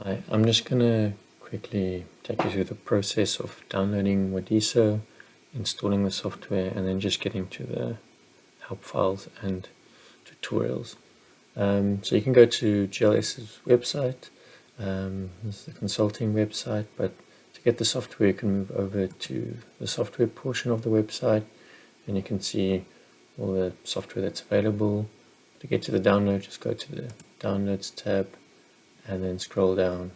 Hi, I'm just going to quickly take you through the process of downloading Wadiso, installing the software, and then just getting to the help files and tutorials. So you can go to GLS's website. This is the consulting website, but to get the software you can move over to the software portion of the website and you can see all the software that's available. To get to the download, just go to the downloads tab and then scroll down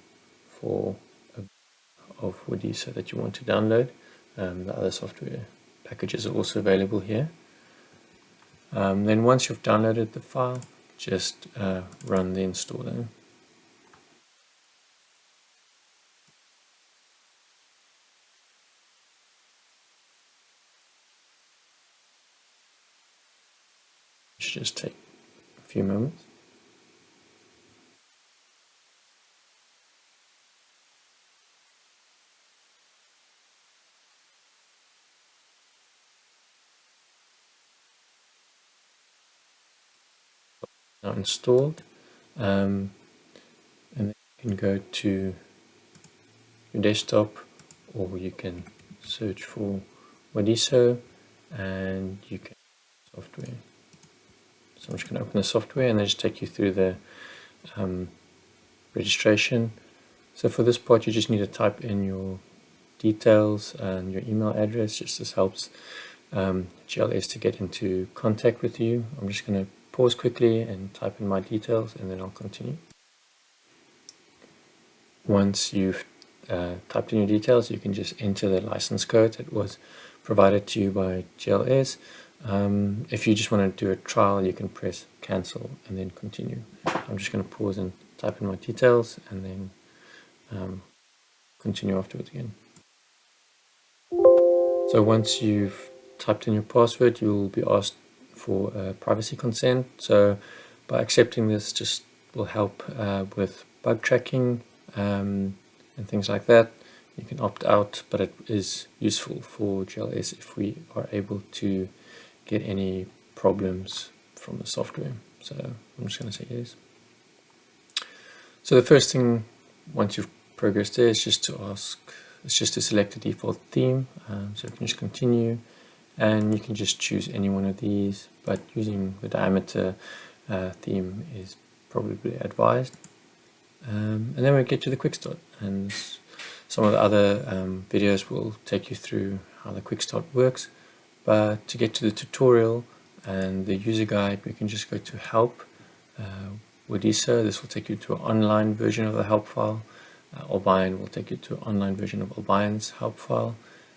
for of Wadiso that you want to download. The other software packages are also available here. Then once you've downloaded the file, just run the installer. It should just take a few moments. Now installed, and then you can go to your desktop, or you can search for Wadiso and you can software. So I'm just going to open the software and then just take you through the registration. So for this part you just need to type in your details and your email address. Just this helps GLS to get into contact with you. I'm just going to pause quickly and type in my details and then I'll continue. Once you've typed in your details, you can just enter the license code that was provided to you by GLS. If you just want to do a trial, you can press cancel and then continue. I'm just going to pause and type in my details and then continue afterwards again. So once you've typed in your password, you'll be asked for privacy consent. So by accepting this, just will help with bug tracking and things like that. You can opt out, but it is useful for GLS if we are able to get any problems from the software. So I'm just going to say yes. So the first thing, once you've progressed there, is just to select the default theme. So you can just continue, and you can just choose any one of these, but using the diameter theme is probably advised. And then we get to the quick start, and some of the other videos will take you through how the quick start works. But to get to the tutorial and the user guide, we can just go to help Wadiso. This will take you to an online version of the help file. Albion will take you to an online version of Albion's help file,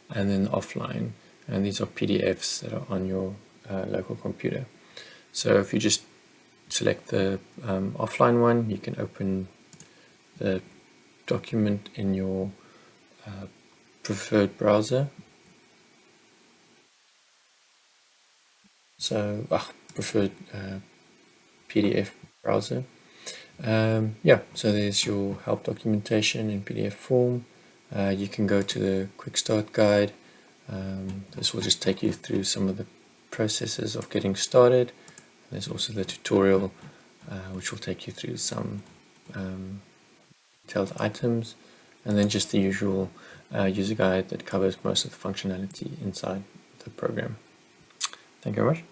and then offline. And these are PDFs that are on your local computer. So if you just select the offline one, you can open the document in your preferred browser. So preferred PDF browser. Yeah, so there's your help documentation in PDF form. You can go to the quick start guide. This will just take you through some of the processes of getting started. There's also the tutorial, which will take you through some detailed items, and then just the usual user guide that covers most of the functionality inside the program. Thank you very much.